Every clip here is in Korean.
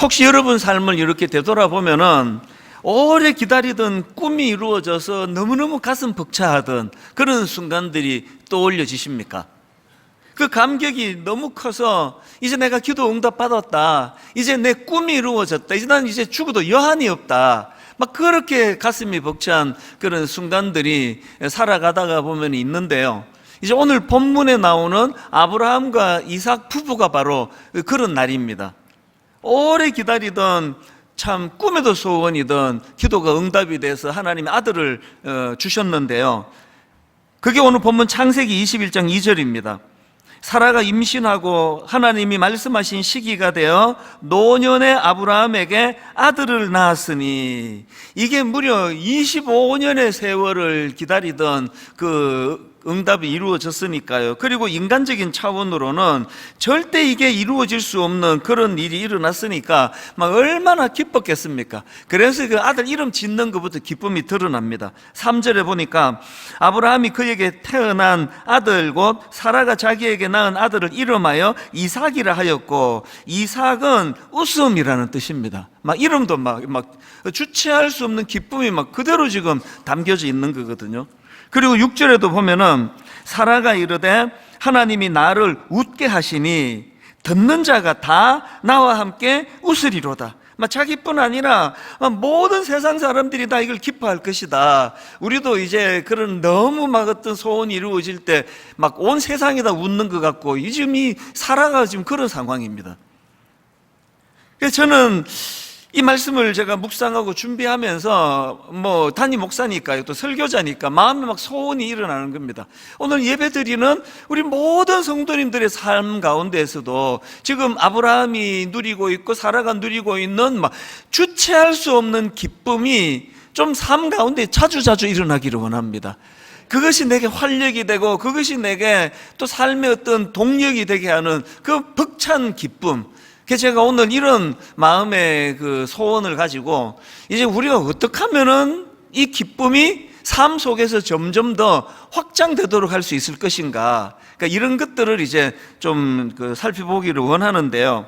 혹시 여러분 삶을 이렇게 되돌아보면은 오래 기다리던 꿈이 이루어져서 너무너무 가슴 벅차하던 그런 순간들이 떠올려지십니까? 그 감격이 너무 커서 이제 내가 기도 응답 받았다, 이제 내 꿈이 이루어졌다, 이제 난 이제 죽어도 여한이 없다, 막 그렇게 가슴이 벅찬 그런 순간들이 살아가다가 보면 있는데요, 이제 오늘 본문에 나오는 아브라함과 이삭 부부가 바로 그런 날입니다. 오래 기다리던, 참 꿈에도 소원이던 기도가 응답이 돼서 하나님이 아들을 주셨는데요, 그게 오늘 본문 창세기 21장 2절입니다. 사라가 임신하고 하나님이 말씀하신 시기가 되어 노년의 아브라함에게 아들을 낳았으니, 이게 무려 25년의 세월을 기다리던 그 응답이 이루어졌으니까요. 그리고 인간적인 차원으로는 절대 이게 이루어질 수 없는 그런 일이 일어났으니까 막 얼마나 기뻤겠습니까? 그래서 그 아들 이름 짓는 것부터 기쁨이 드러납니다. 3절에 보니까 아브라함이 그에게 태어난 아들 곧 사라가 자기에게 낳은 아들을 이름하여 이삭이라 하였고, 이삭은 웃음이라는 뜻입니다. 막 이름도 막 주체할 수 없는 기쁨이 막 그대로 지금 담겨져 있는 거거든요. 그리고 6절에도 보면은 사라가 이르되 하나님이 나를 웃게 하시니 듣는 자가 다 나와 함께 웃으리로다. 자기뿐 아니라 모든 세상 사람들이 다 이걸 기뻐할 것이다. 우리도 이제 그런 너무 막 어떤 소원이 이루어질 때 막 온 세상이 다 웃는 것 같고, 지금 이 사라가 지금 그런 상황입니다. 그래서 저는 이 말씀을 제가 묵상하고 준비하면서 담임 목사니까요, 또 설교자니까 마음에 막 소원이 일어나는 겁니다. 오늘 예배드리는 우리 모든 성도님들의 삶 가운데에서도 지금 아브라함이 누리고 있고 사라가 누리고 있는 막 주체할 수 없는 기쁨이 좀 삶 가운데 자주자주 일어나기를 원합니다. 그것이 내게 활력이 되고 그것이 내게 또 삶의 어떤 동력이 되게 하는 그 벅찬 기쁨, 그래서 제가 오늘 이런 마음의 그 소원을 가지고 이제 우리가 어떻게 하면은 이 기쁨이 삶 속에서 점점 더 확장되도록 할 수 있을 것인가, 그러니까 이런 것들을 이제 좀 살펴보기를 원하는데요.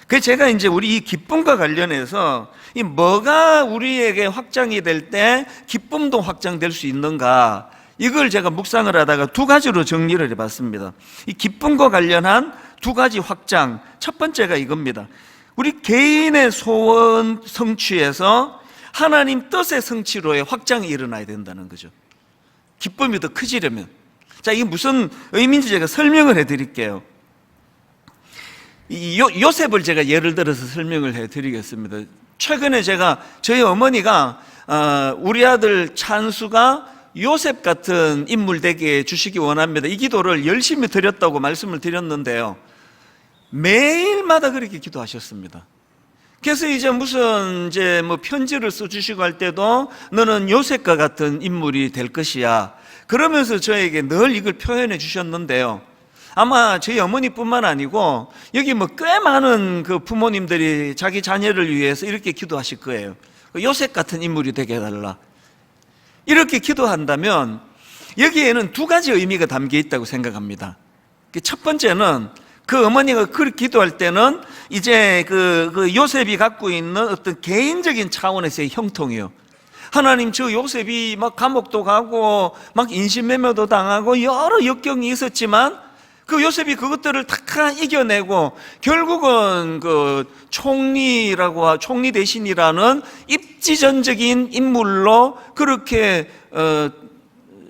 그래서 제가 이제 우리 이 기쁨과 관련해서 이 뭐가 우리에게 확장이 될 때 기쁨도 확장될 수 있는가, 이걸 제가 묵상을 하다가 두 가지로 정리를 해봤습니다. 이 기쁨과 관련한 두 가지 확장, 첫 번째가 이겁니다. 우리 개인의 소원 성취에서 하나님 뜻의 성취로의 확장이 일어나야 된다는 거죠. 기쁨이 더 커지려면. 자, 이게 무슨 의미인지 제가 설명을 해드릴게요. 요셉을 제가 예를 들어서 설명을 해드리겠습니다. 최근에 저희 어머니가 우리 아들 찬수가 요셉 같은 인물 되게 해주시기 원합니다, 이 기도를 열심히 드렸다고 말씀을 드렸는데요, 매일마다 그렇게 기도하셨습니다. 그래서 이제 무슨 편지를 써주시고 할 때도 너는 요셉과 같은 인물이 될 것이야, 그러면서 저에게 늘 이걸 표현해 주셨는데요, 아마 저희 어머니뿐만 아니고 여기 꽤 많은 그 부모님들이 자기 자녀를 위해서 이렇게 기도하실 거예요. 요셉 같은 인물이 되게 해달라. 이렇게 기도한다면 여기에는 두 가지 의미가 담겨 있다고 생각합니다. 첫 번째는 그 어머니가 그렇게 기도할 때는 이제 그 요셉이 갖고 있는 어떤 개인적인 차원에서의 형통이요, 하나님 저 요셉이 막 감옥도 가고 막 인신매매도 당하고 여러 역경이 있었지만 그 요셉이 그것들을 다 이겨내고 결국은 그 총리 대신이라는 입지전적인 인물로 그렇게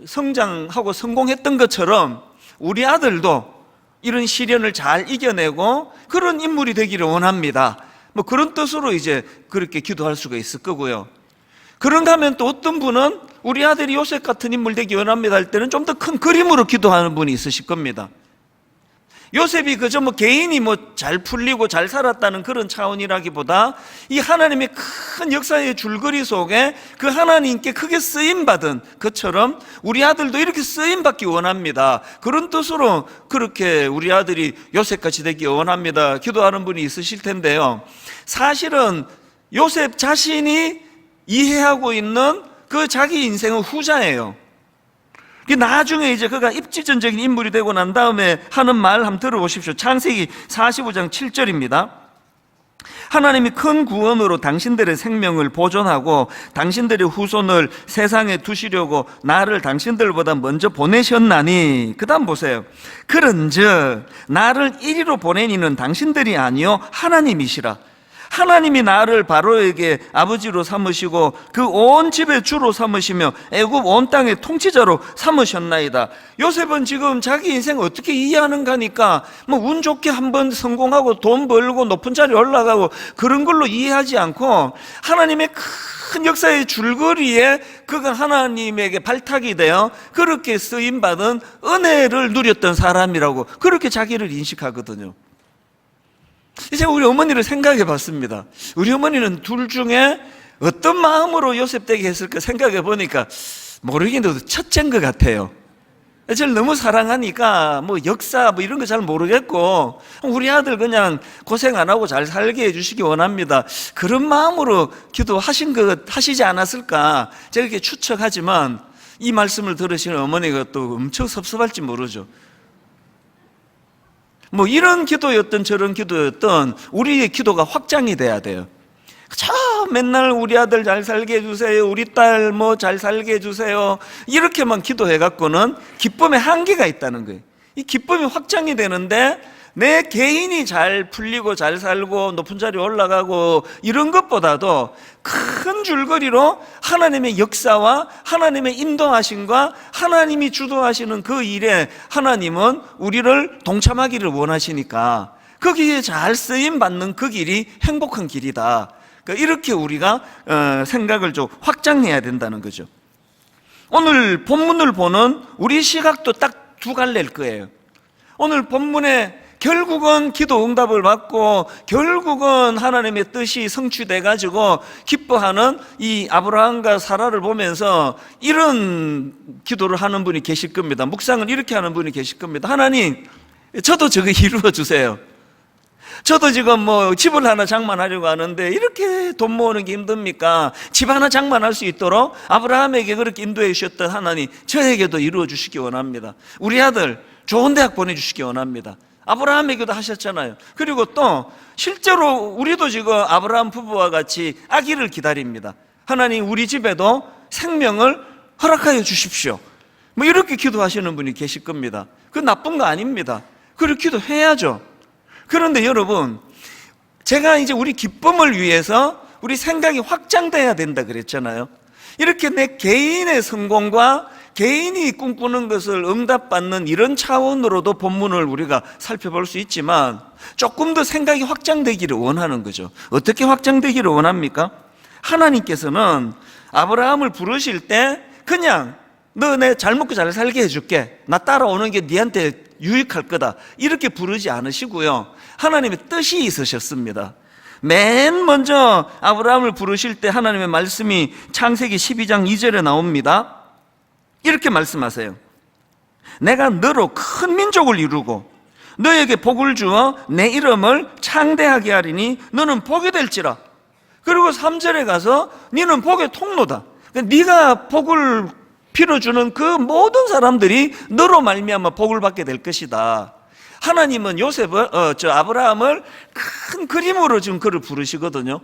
성장하고 성공했던 것처럼 우리 아들도 이런 시련을 잘 이겨내고 그런 인물이 되기를 원합니다. 그런 뜻으로 이제 그렇게 기도할 수가 있을 거고요. 그런가 하면 또 어떤 분은 우리 아들이 요셉 같은 인물 되기 원합니다 할 때는 좀 더 큰 그림으로 기도하는 분이 있으실 겁니다. 요셉이 그저 개인이 잘 풀리고 잘 살았다는 그런 차원이라기보다 이 하나님의 큰 역사의 줄거리 속에 그 하나님께 크게 쓰임받은 것처럼 우리 아들도 이렇게 쓰임받기 원합니다, 그런 뜻으로 그렇게 우리 아들이 요셉같이 되기 원합니다 기도하는 분이 있으실 텐데요, 사실은 요셉 자신이 이해하고 있는 그 자기 인생은 후자예요. 나중에 이제 그가 입지전적인 인물이 되고 난 다음에 하는 말 한번 들어보십시오. 창세기 45장 7절입니다. 하나님이 큰 구원으로 당신들의 생명을 보존하고 당신들의 후손을 세상에 두시려고 나를 당신들보다 먼저 보내셨나니, 그 다음 보세요. 그런즉 나를 이리로 보낸 이는 당신들이 아니요 하나님이시라. 하나님이 나를 바로에게 아버지로 삼으시고 그 온 집의 주로 삼으시며 애굽 온 땅의 통치자로 삼으셨나이다. 요셉은 지금 자기 인생 어떻게 이해하는가 하니까 뭐 운 좋게 한번 성공하고 돈 벌고 높은 자리에 올라가고 그런 걸로 이해하지 않고 하나님의 큰 역사의 줄거리에 그가 하나님에게 발탁이 되어 그렇게 쓰임받은 은혜를 누렸던 사람이라고 그렇게 자기를 인식하거든요. 이제 우리 어머니를 생각해 봤습니다. 우리 어머니는 둘 중에 어떤 마음으로 요셉 되게 했을까 생각해 보니까 모르겠는데 첫째인 것 같아요. 저를 너무 사랑하니까 뭐 역사 뭐 이런 거 잘 모르겠고 우리 아들 그냥 고생 안 하고 잘 살게 해주시기 원합니다. 그런 마음으로 하시지 않았을까 제가 이렇게 추측하지만 이 말씀을 들으시는 어머니가 또 엄청 섭섭할지 모르죠. 뭐 이런 기도였던 저런 기도였던 우리의 기도가 확장이 돼야 돼요. 저 맨날 우리 아들 잘 살게 해주세요, 우리 딸 뭐 잘 살게 해주세요, 이렇게만 기도해갖고는 기쁨의 한계가 있다는 거예요. 이 기쁨이 확장이 되는데 내 개인이 잘 풀리고 잘 살고 높은 자리에 올라가고 이런 것보다도 큰 줄거리로 하나님의 역사와 하나님의 인도하심과 하나님이 주도하시는 그 일에 하나님은 우리를 동참하기를 원하시니까 거기에 잘 쓰임받는 그 길이 행복한 길이다. 그러니까 이렇게 우리가 생각을 좀 확장해야 된다는 거죠. 오늘 본문을 보는 우리 시각도 딱 두 갈래일 거예요. 오늘 본문에 결국은 기도 응답을 받고 결국은 하나님의 뜻이 성취돼 가지고 기뻐하는 이 아브라함과 사라를 보면서 이런 기도를 하는 분이 계실 겁니다. 묵상을 이렇게 하는 분이 계실 겁니다. 하나님, 저도 저거 이루어 주세요. 저도 지금 뭐 집을 하나 장만하려고 하는데 이렇게 돈 모으는 게 힘듭니까? 집 하나 장만할 수 있도록 아브라함에게 그렇게 인도해 주셨던 하나님, 저에게도 이루어 주시기 원합니다. 우리 아들 좋은 대학 보내주시기 원합니다. 아브라함에게도 하셨잖아요. 그리고 또 실제로 우리도 지금 아브라함 부부와 같이 아기를 기다립니다. 하나님, 우리 집에도 생명을 허락하여 주십시오. 뭐 이렇게 기도하시는 분이 계실 겁니다. 그건 나쁜 거 아닙니다. 그렇게 기도해야죠. 그런데 여러분, 제가 이제 우리 기쁨을 위해서 우리 생각이 확장돼야 된다 그랬잖아요. 이렇게 내 개인의 성공과 개인이 꿈꾸는 것을 응답받는 이런 차원으로도 본문을 우리가 살펴볼 수 있지만 조금 더 생각이 확장되기를 원하는 거죠. 어떻게 확장되기를 원합니까? 하나님께서는 아브라함을 부르실 때 그냥 너 내 잘 먹고 잘 살게 해줄게, 나 따라오는 게 네한테 유익할 거다, 이렇게 부르지 않으시고요, 하나님의 뜻이 있으셨습니다. 맨 먼저 아브라함을 부르실 때 하나님의 말씀이 창세기 12장 2절에 나옵니다. 이렇게 말씀하세요. 내가 너로 큰 민족을 이루고 너에게 복을 주어 내 이름을 창대하게 하리니 너는 복이 될지라. 그리고 3절에 가서 너는 복의 통로다. 그러니까 네가 복을 빌어주는 그 모든 사람들이 너로 말미암아 복을 받게 될 것이다. 하나님은 아브라함을 큰 그림으로 지금 그를 부르시거든요.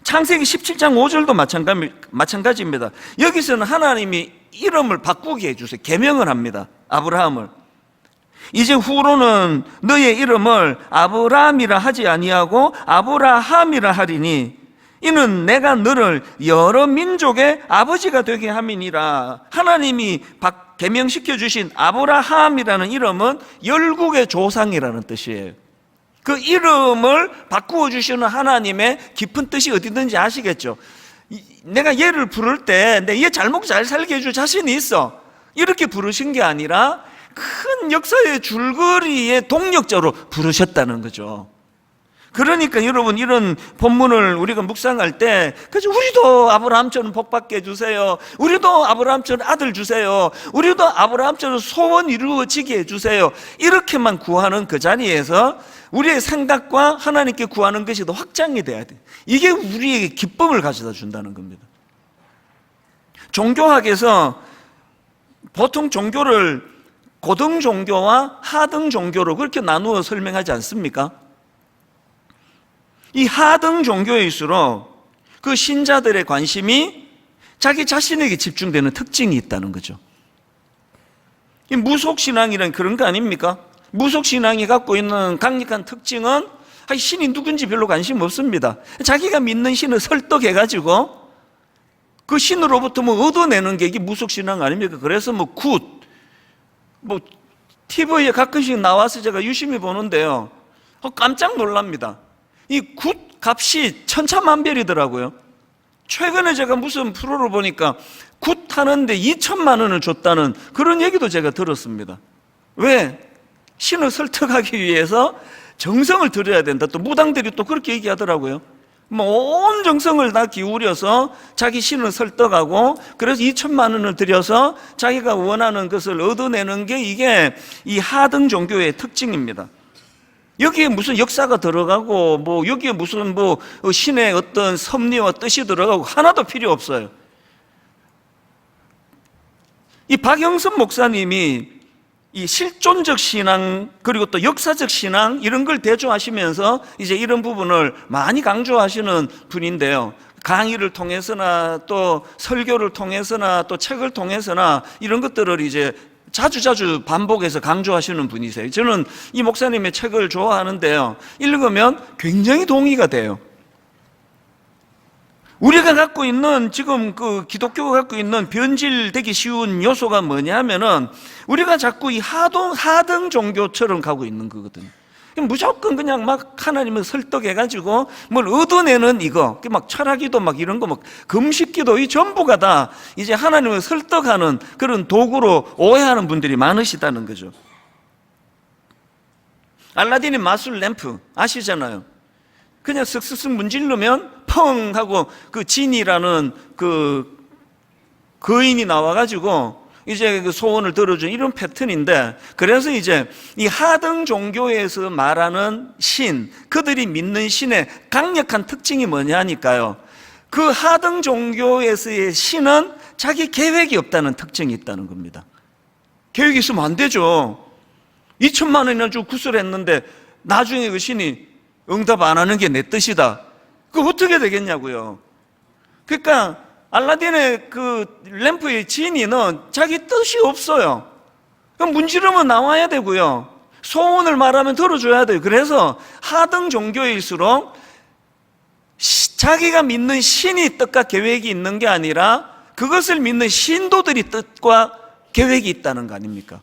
창세기 17장 5절도 마찬가지입니다. 여기서는 하나님이 이름을 바꾸게 해주세요. 계명을 합니다. 아브라함을. 이제 후로는 너의 이름을 아브라함이라 하지 아니하고 아브라함이라 하리니 이는 내가 너를 여러 민족의 아버지가 되게 함이니라. 하나님이 계명시켜 주신 아브라함이라는 이름은 열국의 조상이라는 뜻이에요. 그 이름을 바꾸어 주시는 하나님의 깊은 뜻이 어디든지 아시겠죠? 내가 얘를 부를 때 내 얘 잘 먹고 잘 살게 해줄 자신이 있어, 이렇게 부르신 게 아니라 큰 역사의 줄거리의 동력자로 부르셨다는 거죠. 그러니까 여러분, 이런 본문을 우리가 묵상할 때 그래서 우리도 아브라함처럼 복받게 해주세요, 우리도 아브라함처럼 아들 주세요, 우리도 아브라함처럼 소원 이루어지게 해주세요, 이렇게만 구하는 그 자리에서 우리의 생각과 하나님께 구하는 것이 더 확장이 돼야 돼. 이게 우리에게 기쁨을 가져다 준다는 겁니다. 종교학에서 보통 종교를 고등 종교와 하등 종교로 그렇게 나누어 설명하지 않습니까? 이 하등 종교일수록 그 신자들의 관심이 자기 자신에게 집중되는 특징이 있다는 거죠. 이 무속신앙이란 그런 거 아닙니까? 무속신앙이 갖고 있는 강력한 특징은 신이 누군지 별로 관심 없습니다. 자기가 믿는 신을 설득해가지고 그 신으로부터 뭐 얻어내는 게 이게 무속신앙 아닙니까? 그래서 TV에 가끔씩 나와서 제가 유심히 보는데요. 깜짝 놀랍니다. 이 굿 값이 천차만별이더라고요. 최근에 제가 무슨 프로를 보니까 굿 하는데 2천만 원을 줬다는 그런 얘기도 제가 들었습니다. 왜? 신을 설득하기 위해서 정성을 들여야 된다. 또 무당들이 또 그렇게 얘기하더라고요. 온 정성을 다 기울여서 자기 신을 설득하고 그래서 2천만 원을 들여서 자기가 원하는 것을 얻어내는 게 이게 이 하등 종교의 특징입니다. 여기에 무슨 역사가 들어가고 여기에 무슨 신의 어떤 섭리와 뜻이 들어가고 하나도 필요 없어요. 이 박영선 목사님이 이 실존적 신앙 그리고 또 역사적 신앙 이런 걸 대조하시면서 이제 이런 부분을 많이 강조하시는 분인데요. 강의를 통해서나 또 설교를 통해서나 또 책을 통해서나 이런 것들을 이제 자주 반복해서 강조하시는 분이세요. 저는 이 목사님의 책을 좋아하는데요. 읽으면 굉장히 동의가 돼요. 우리가 갖고 있는 지금 그 기독교가 갖고 있는 변질되기 쉬운 요소가 뭐냐면은 우리가 자꾸 이 하등 종교처럼 가고 있는 거거든요. 무조건 그냥 막 하나님을 설득해가지고 뭘 얻어내는 이거, 막 철학기도 막 이런 거 막 금식기도 이 전부가 다 이제 하나님을 설득하는 그런 도구로 오해하는 분들이 많으시다는 거죠. 알라딘의 마술 램프 아시잖아요. 그냥 쓱쓱쓱 문지르면 펑 하고 그 진이라는 그 거인이 나와가지고 이제 그 소원을 들어준 이런 패턴인데, 그래서 이제 이 하등 종교에서 말하는 신, 그들이 믿는 신의 강력한 특징이 뭐냐니까요. 그 하등 종교에서의 신은 자기 계획이 없다는 특징이 있다는 겁니다. 계획이 있으면 안 되죠. 2천만 원이나 주고 구슬했는데 나중에 그 신이 응답 안 하는 게 내 뜻이다. 그거 어떻게 되겠냐고요. 그러니까 알라딘의 그 램프의 지니는 자기 뜻이 없어요. 그럼 문지르면 나와야 되고요. 소원을 말하면 들어줘야 돼요. 그래서 하등 종교일수록 자기가 믿는 신이 뜻과 계획이 있는 게 아니라 그것을 믿는 신도들이 뜻과 계획이 있다는 거 아닙니까?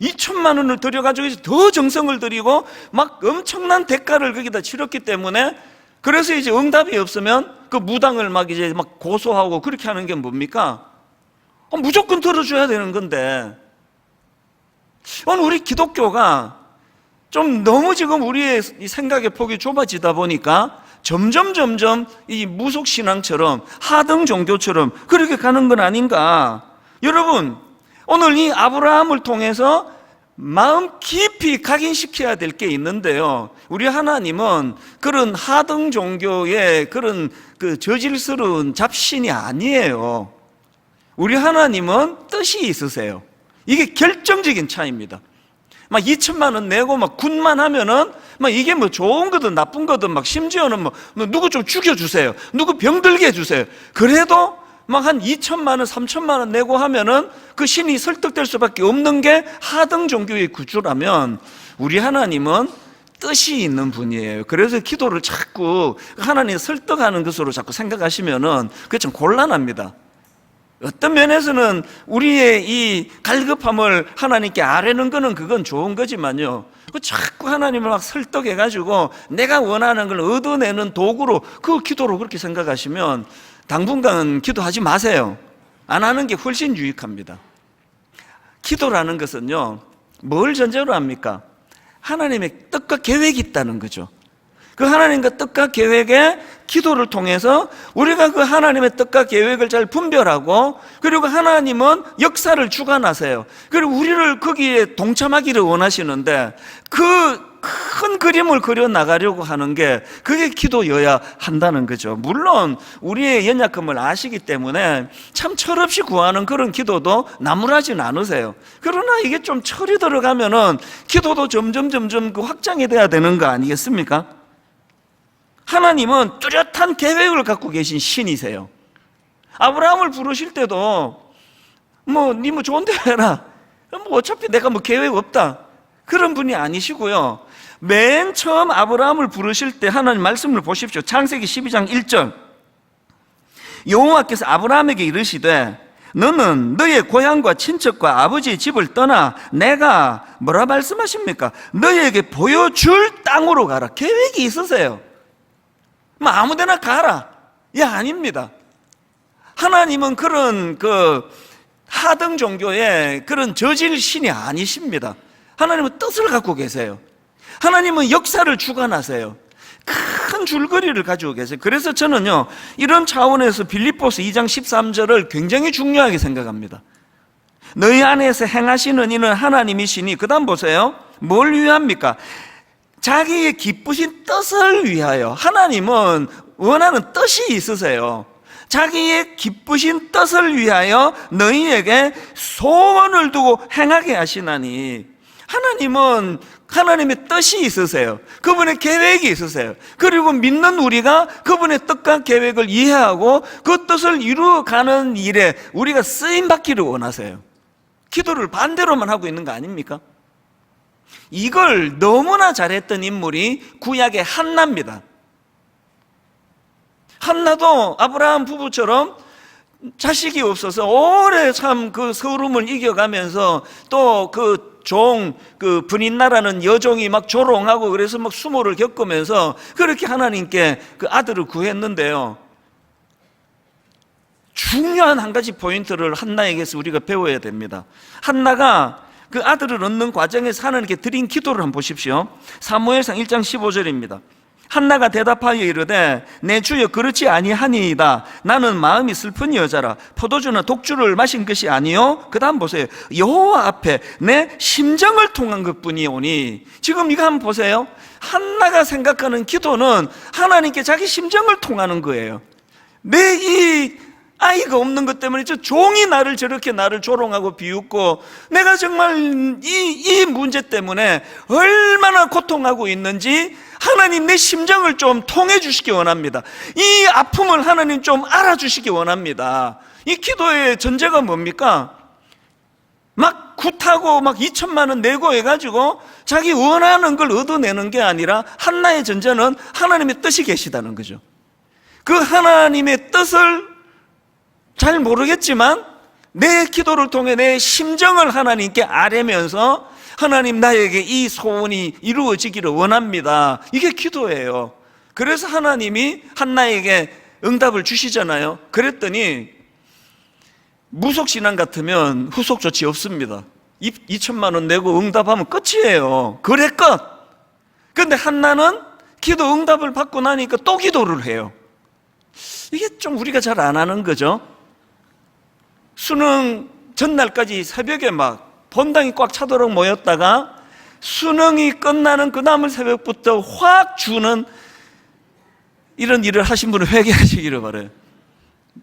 2천만 원을 들여가지고 더 정성을 들이고 막 엄청난 대가를 거기다 치렀기 때문에, 그래서 이제 응답이 없으면 그 무당을 막 이제 막 고소하고 그렇게 하는 게 뭡니까? 무조건 들어줘야 되는 건데, 오늘 우리 기독교가 좀 너무 지금 우리의 생각의 폭이 좁아지다 보니까 점점 이 무속신앙처럼 하등 종교처럼 그렇게 가는 건 아닌가. 여러분, 오늘 이 아브라함을 통해서 마음 깊이 각인시켜야 될 게 있는데요. 우리 하나님은 그런 하등 종교의 그런 그 저질스러운 잡신이 아니에요. 우리 하나님은 뜻이 있으세요. 이게 결정적인 차이입니다. 막 2천만 원 내고 막 굿만 하면은 막 이게 뭐 좋은 거든 나쁜 거든 막 심지어는 뭐 누구 좀 죽여주세요. 누구 병들게 해주세요. 그래도 막 한 2천만 원, 3천만 원 내고 하면은 그 신이 설득될 수밖에 없는 게 하등 종교의 구조라면, 우리 하나님은 뜻이 있는 분이에요. 그래서 기도를 자꾸 하나님 설득하는 것으로 자꾸 생각하시면은 그게 좀 곤란합니다. 어떤 면에서는 우리의 이 갈급함을 하나님께 아뢰는 거는 그건 좋은 거지만요, 자꾸 하나님을 막 설득해가지고 내가 원하는 걸 얻어내는 도구로 그 기도로 그렇게 생각하시면 당분간 기도하지 마세요. 안 하는 게 훨씬 유익합니다. 기도라는 것은요, 뭘 전제로 합니까? 하나님의 뜻과 계획이 있다는 거죠. 그 하나님과 뜻과 계획에 기도를 통해서 우리가 그 하나님의 뜻과 계획을 잘 분별하고, 그리고 하나님은 역사를 주관하세요. 그리고 우리를 거기에 동참하기를 원하시는데 그 큰 그림을 그려나가려고 하는 게 그게 기도여야 한다는 거죠. 물론 우리의 연약함을 아시기 때문에 참 철없이 구하는 그런 기도도 나무라진 않으세요. 그러나 이게 좀 철이 들어가면은 기도도 점점 그 확장이 돼야 되는 거 아니겠습니까? 하나님은 뚜렷한 계획을 갖고 계신 신이세요. 아브라함을 부르실 때도 니 좋은 대로 해라. 어차피 내가 계획 없다. 그런 분이 아니시고요. 맨 처음 아브라함을 부르실 때 하나님 말씀을 보십시오. 창세기 12장 1절. 여호와께서 아브라함에게 이르시되 너는 너의 고향과 친척과 아버지의 집을 떠나 내가 뭐라 말씀하십니까? 너에게 보여줄 땅으로 가라. 계획이 있으세요. 아무데나 가라. 아닙니다. 하나님은 그런 하등 종교의 그런 저질 신이 아니십니다. 하나님은 뜻을 갖고 계세요. 하나님은 역사를 주관하세요. 큰 줄거리를 가지고 계세요. 그래서 저는요, 이런 차원에서 빌립보서 2장 13절을 굉장히 중요하게 생각합니다. 너희 안에서 행하시는 이는 하나님이시니, 그 다음 보세요. 뭘 위합니까? 자기의 기쁘신 뜻을 위하여. 하나님은 원하는 뜻이 있으세요. 자기의 기쁘신 뜻을 위하여 너희에게 소원을 두고 행하게 하시나니, 하나님은 하나님의 뜻이 있으세요. 그분의 계획이 있으세요. 그리고 믿는 우리가 그분의 뜻과 계획을 이해하고 그 뜻을 이루어가는 일에 우리가 쓰임받기를 원하세요. 기도를 반대로만 하고 있는 거 아닙니까? 이걸 너무나 잘했던 인물이 구약의 한나입니다. 한나도 아브라함 부부처럼 자식이 없어서 오래 참 그 서름을 이겨가면서 또 분인나라는 여종이 막 조롱하고 그래서 막 수모를 겪으면서 그렇게 하나님께 그 아들을 구했는데요. 중요한 한 가지 포인트를 한나에게서 우리가 배워야 됩니다. 한나가 그 아들을 얻는 과정에서 하나님께 드린 기도를 한번 보십시오. 사무엘상 1장 15절입니다. 한나가 대답하여 이르되 내 주여 그렇지 아니하니이다. 나는 마음이 슬픈 여자라. 포도주나 독주를 마신 것이 아니요. 그 다음 보세요. 여호와 앞에 내 심정을 통한 것뿐이오니. 지금 이거 한번 보세요. 한나가 생각하는 기도는 하나님께 자기 심정을 통하는 거예요. 내 이 아이가 없는 것 때문에 저 종이 나를 저렇게 나를 조롱하고 비웃고 내가 정말 이 문제 때문에 얼마나 고통하고 있는지 하나님 내 심정을 좀 통해 주시기 원합니다. 이 아픔을 하나님 좀 알아주시기 원합니다. 이 기도의 전제가 뭡니까? 막 굿하고 막 2천만 원 내고 해가지고 자기 원하는 걸 얻어내는 게 아니라 한나의 전제는 하나님의 뜻이 계시다는 거죠. 그 하나님의 뜻을 잘 모르겠지만 내 기도를 통해 내 심정을 하나님께 아뢰면서 하나님 나에게 이 소원이 이루어지기를 원합니다. 이게 기도예요. 그래서 하나님이 한나에게 응답을 주시잖아요. 그랬더니 무속신앙 같으면 후속 조치 없습니다. 2천만 원 내고 응답하면 끝이에요. 그래 끝. 그런데 한나는 기도 응답을 받고 나니까 또 기도를 해요. 이게 좀 우리가 잘 안 하는 거죠. 수능 전날까지 새벽에 막 본당이 꽉 차도록 모였다가 수능이 끝나는 그 다음 새벽부터 확 주는 이런 일을 하신 분은 회개하시기를 바라요.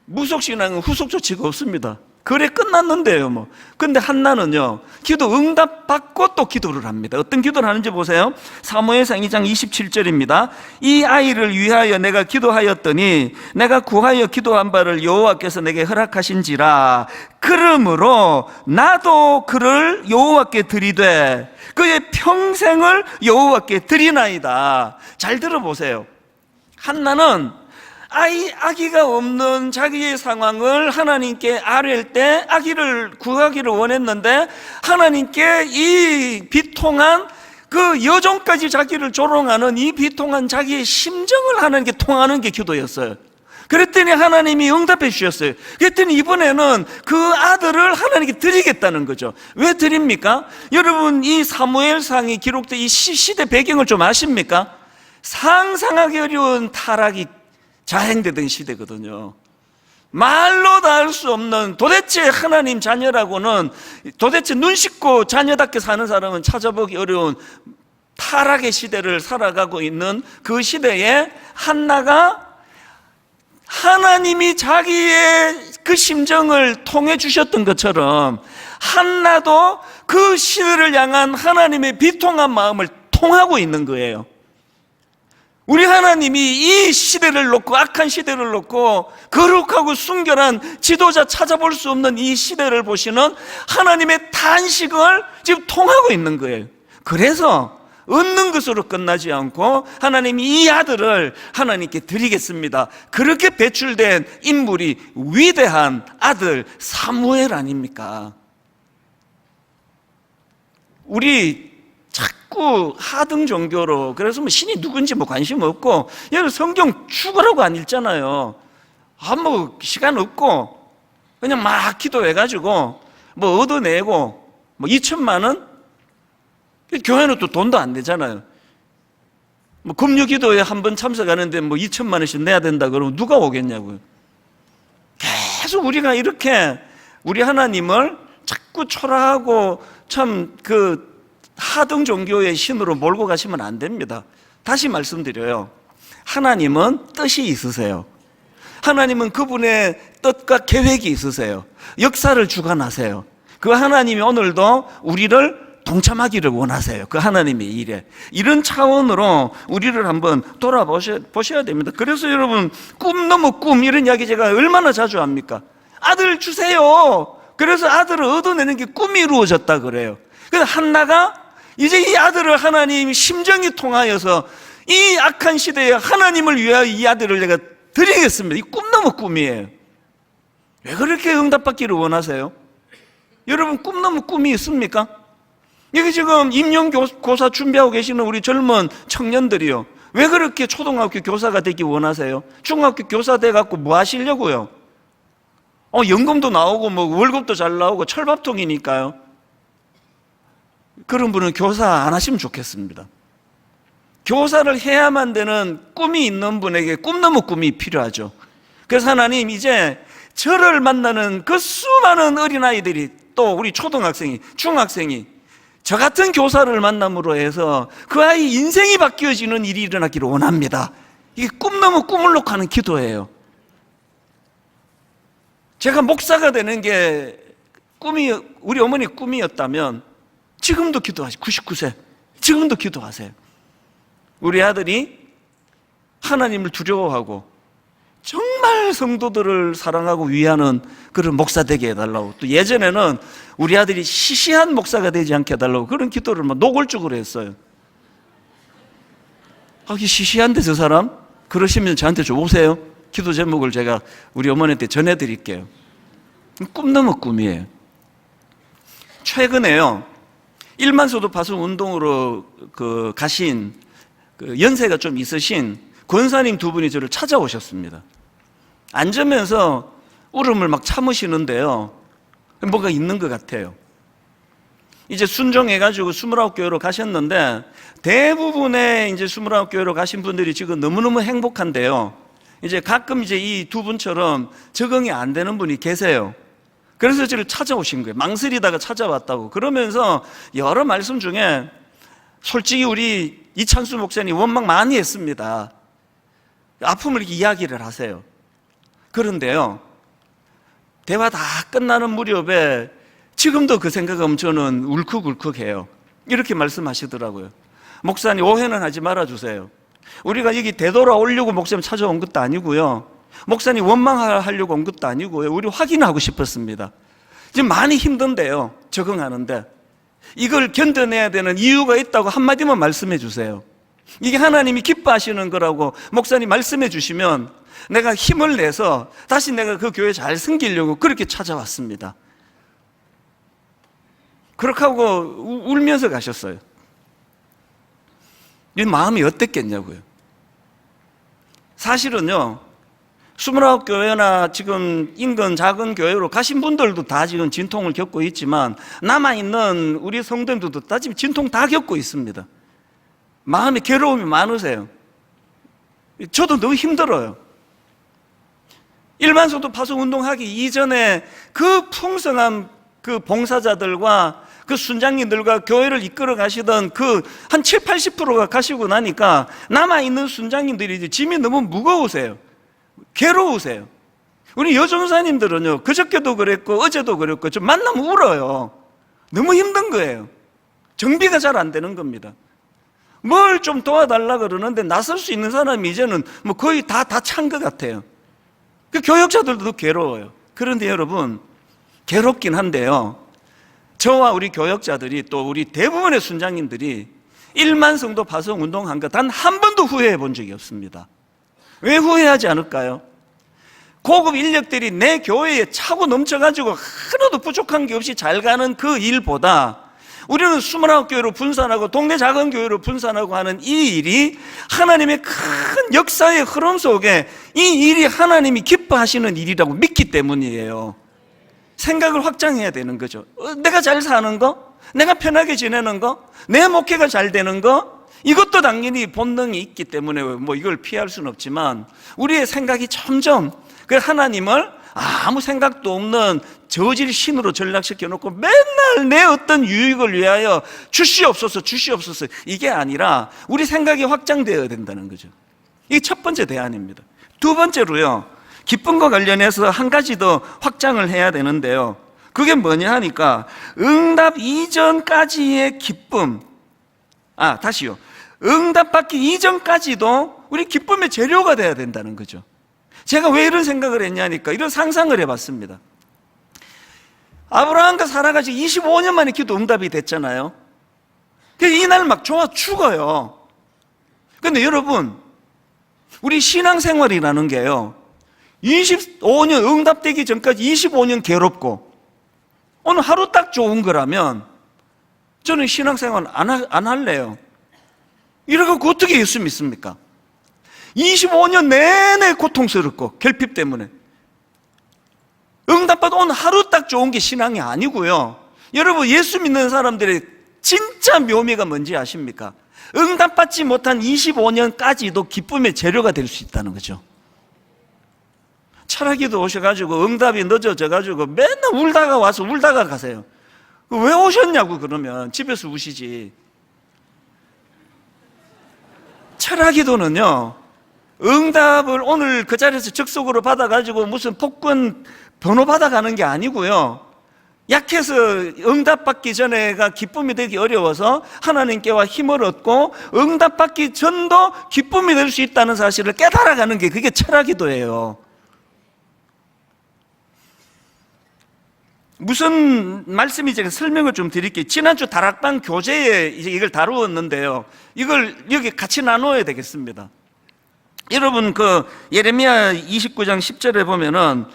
무속신앙은 후속 조치가 없습니다. 그래 끝났는데요 뭐. 근데 한나는요 기도 응답 받고 또 기도를 합니다. 어떤 기도를 하는지 보세요. 사무엘상 2장 27절입니다. 이 아이를 위하여 내가 기도하였더니 내가 구하여 기도한 바를 여호와께서 내게 허락하신지라. 그러므로 나도 그를 여호와께 드리되 그의 평생을 여호와께 드리나이다. 잘 들어보세요. 한나는 아기가 없는 자기의 상황을 하나님께 아뢰일 때 아기를 구하기를 원했는데 하나님께 이 비통한 그 여종까지 자기를 조롱하는 이 비통한 자기의 심정을 하나님께 통하는 게 기도였어요. 그랬더니 하나님이 응답해 주셨어요. 그랬더니 이번에는 그 아들을 하나님께 드리겠다는 거죠. 왜 드립니까? 여러분 이 사무엘상이 기록된 이 시대 배경을 좀 아십니까? 상상하기 어려운 타락이 자행되던 시대거든요. 말로 다 할 수 없는 도대체 하나님 자녀라고는 도대체 눈 씻고 자녀답게 사는 사람은 찾아보기 어려운 타락의 시대를 살아가고 있는 그 시대에 한나가 하나님이 자기의 그 심정을 통해 주셨던 것처럼 한나도 그 시대를 향한 하나님의 비통한 마음을 통하고 있는 거예요. 우리 하나님이 이 시대를 놓고, 악한 시대를 놓고 거룩하고 순결한 지도자 찾아볼 수 없는 이 시대를 보시는 하나님의 탄식을 지금 통하고 있는 거예요. 그래서 얻는 것으로 끝나지 않고 하나님이 이 아들을 하나님께 드리겠습니다. 그렇게 배출된 인물이 위대한 아들 사무엘 아닙니까? 우리 자꾸 하등 종교로, 그래서 뭐 신이 누군지 뭐 관심 없고, 여러분 성경 죽으라고 안 읽잖아요. 뭐 시간 없고 그냥 막 기도해가지고 뭐 얻어내고, 뭐 2천만 원? 교회는 또 돈도 안 되잖아요. 뭐 금요 기도에 한 번 참석하는데 뭐 2천만 원씩 내야 된다 그러면 누가 오겠냐고요. 계속 우리가 이렇게 우리 하나님을 자꾸 초라하고 참 하등 종교의 신으로 몰고 가시면 안 됩니다. 다시 말씀드려요. 하나님은 뜻이 있으세요. 하나님은 그분의 뜻과 계획이 있으세요. 역사를 주관하세요. 그 하나님이 오늘도 우리를 동참하기를 원하세요. 그 하나님의 일에. 이런 차원으로 우리를 한번 돌아보셔야 됩니다. 그래서 여러분, 꿈 넘어 꿈, 이런 이야기 제가 얼마나 자주 합니까? 아들 주세요. 그래서 아들을 얻어내는 게 꿈이 이루어졌다 그래요. 그래서 한나가 이제 이 아들을 하나님 심정이 통하여서 이 악한 시대에 하나님을 위하여 이 아들을 내가 드리겠습니다. 이 꿈 넘어 꿈이에요. 왜 그렇게 응답받기를 원하세요? 여러분, 꿈 넘어 꿈이 있습니까? 여기 지금 임용고사 준비하고 계시는 우리 젊은 청년들이요, 왜 그렇게 초등학교 교사가 되기 원하세요? 중학교 교사 돼갖고 뭐 하시려고요? 연금도 나오고 뭐 월급도 잘 나오고 철밥통이니까요. 그런 분은 교사 안 하시면 좋겠습니다. 교사를 해야만 되는 꿈이 있는 분에게 꿈 넘어 꿈이 필요하죠. 그래서 하나님, 이제 저를 만나는 그 수많은 어린아이들이, 또 우리 초등학생이, 중학생이 저 같은 교사를 만남으로 해서 그 아이 인생이 바뀌어지는 일이 일어나기를 원합니다. 이게 꿈 넘어 꿈을 놓고 하는 기도예요. 제가 목사가 되는 게 우리 어머니 꿈이었다면 지금도 기도하세요. 99세 지금도 기도하세요. 우리 아들이 하나님을 두려워하고 정말 성도들을 사랑하고 위하는 그런 목사 되게 해달라고, 또 예전에는 우리 아들이 시시한 목사가 되지 않게 해달라고 그런 기도를 막 노골적으로 했어요. 이게 시시한데 저 사람? 그러시면 저한테 좀 오세요. 기도 제목을 제가 우리 어머니한테 전해드릴게요. 꿈 넘어 꿈이에요. 최근에요, 일만소도 파송 운동으로 가신 연세가 좀 있으신 권사님 두 분이 저를 찾아오셨습니다. 앉으면서 울음을 막 참으시는데요, 뭐가 있는 것 같아요. 이제 순종해가지고 29교회로 가셨는데, 대부분의 이제 29교회로 가신 분들이 지금 너무너무 행복한데요, 이제 가끔 이제 이 두 분처럼 적응이 안 되는 분이 계세요. 그래서 저를 찾아오신 거예요. 망설이다가 찾아왔다고. 그러면서 여러 말씀 중에 솔직히 우리 이찬수 목사님 원망 많이 했습니다. 아픔을 이렇게 이야기를 하세요. 그런데요, 대화 다 끝나는 무렵에 지금도 그 생각하면 저는 울컥울컥해요. 이렇게 말씀하시더라고요. 목사님, 오해는 하지 말아주세요. 우리가 여기 되돌아오려고 목사님 찾아온 것도 아니고요, 목사님 원망하려고 온 것도 아니고요, 우리 확인하고 싶었습니다. 지금 많이 힘든데요, 적응하는데 이걸 견뎌내야 되는 이유가 있다고 한마디만 말씀해 주세요. 이게 하나님이 기뻐하시는 거라고 목사님 말씀해 주시면 내가 힘을 내서 다시 내가 그 교회 잘 섬기려고 그렇게 찾아왔습니다. 그렇게 하고 울면서 가셨어요. 이 마음이 어땠겠냐고요. 사실은요, 29교회나 지금 인근 작은 교회로 가신 분들도 다 지금 진통을 겪고 있지만, 남아있는 우리 성도들도 다 지금 진통 다 겪고 있습니다. 마음에 괴로움이 많으세요. 저도 너무 힘들어요. 일반소도 파송 운동하기 이전에 그 풍성한 그 봉사자들과 그 순장님들과 교회를 이끌어 가시던 한 7, 80%가 가시고 나니까 남아있는 순장님들이 이제 짐이 너무 무거우세요. 괴로우세요. 우리 여전사님들은요, 그저께도 그랬고 어제도 그랬고 좀 만나면 울어요. 너무 힘든 거예요. 정비가 잘 안 되는 겁니다. 뭘 좀 도와달라 그러는데 나설 수 있는 사람이 이제는 뭐 거의 다 찬 것 같아요. 그 교역자들도 괴로워요. 그런데 여러분, 괴롭긴 한데요, 저와 우리 교역자들이 또 우리 대부분의 순장님들이 1만 성도 파송 운동한 거 단 한 번도 후회해 본 적이 없습니다. 왜 후회하지 않을까요? 고급 인력들이 내 교회에 차고 넘쳐가지고 하나도 부족한 게 없이 잘 가는 그 일보다 우리는 29교회로 분산하고 동네 작은 교회로 분산하고 하는 이 일이 하나님의 큰 역사의 흐름 속에 이 일이 하나님이 기뻐하시는 일이라고 믿기 때문이에요. 생각을 확장해야 되는 거죠. 내가 잘 사는 거, 내가 편하게 지내는 거, 내 목회가 잘 되는 거, 이것도 당연히 본능이 있기 때문에 뭐 이걸 피할 수는 없지만 우리의 생각이 점점 그 하나님을 아무 생각도 없는 저질 신으로 전락시켜 놓고 맨날 내 어떤 유익을 위하여 주시옵소서 주시옵소서, 이게 아니라 우리 생각이 확장되어야 된다는 거죠. 이게 첫 번째 대안입니다. 두 번째로요, 기쁨과 관련해서 한 가지 더 확장을 해야 되는데요, 그게 뭐냐 하니까 응답 이전까지의 기쁨, 다시요, 응답받기 이전까지도 우리 기쁨의 재료가 돼야 된다는 거죠. 제가 왜 이런 생각을 했냐니까 이런 상상을 해봤습니다. 아브라함과 사라가 지금 25년 만에 기도 응답이 됐잖아요. 이날 막 좋아 죽어요. 근데 여러분, 우리 신앙생활이라는 게요, 25년 응답되기 전까지 25년 괴롭고 오늘 하루 딱 좋은 거라면 저는 신앙생활 안 할래요. 이러고 어떻게 예수 믿습니까? 25년 내내 고통스럽고 결핍 때문에 응답받아 오늘 하루 딱 좋은 게 신앙이 아니고요. 여러분, 예수 믿는 사람들의 진짜 묘미가 뭔지 아십니까? 응답받지 못한 25년까지도 기쁨의 재료가 될 수 있다는 거죠. 철학기도 오셔가지고 응답이 늦어져가지고 맨날 울다가 와서 울다가 가세요. 왜 오셨냐고 그러면 집에서 우시지. 철학기도는요, 응답을 오늘 그 자리에서 즉석으로 받아가지고 무슨 복권 번호 받아가는 게 아니고요, 약해서 응답받기 전에가 기쁨이 되기 어려워서 하나님께와 힘을 얻고 응답받기 전도 기쁨이 될 수 있다는 사실을 깨달아가는 게 그게 철학기도예요. 무슨 말씀인지 제가 설명을 좀 드릴게요. 지난주 다락방 교재에 이제 이걸 다루었는데요, 이걸 여기 같이 나눠야 되겠습니다. 여러분, 그 예레미야 29장 10절에 보면은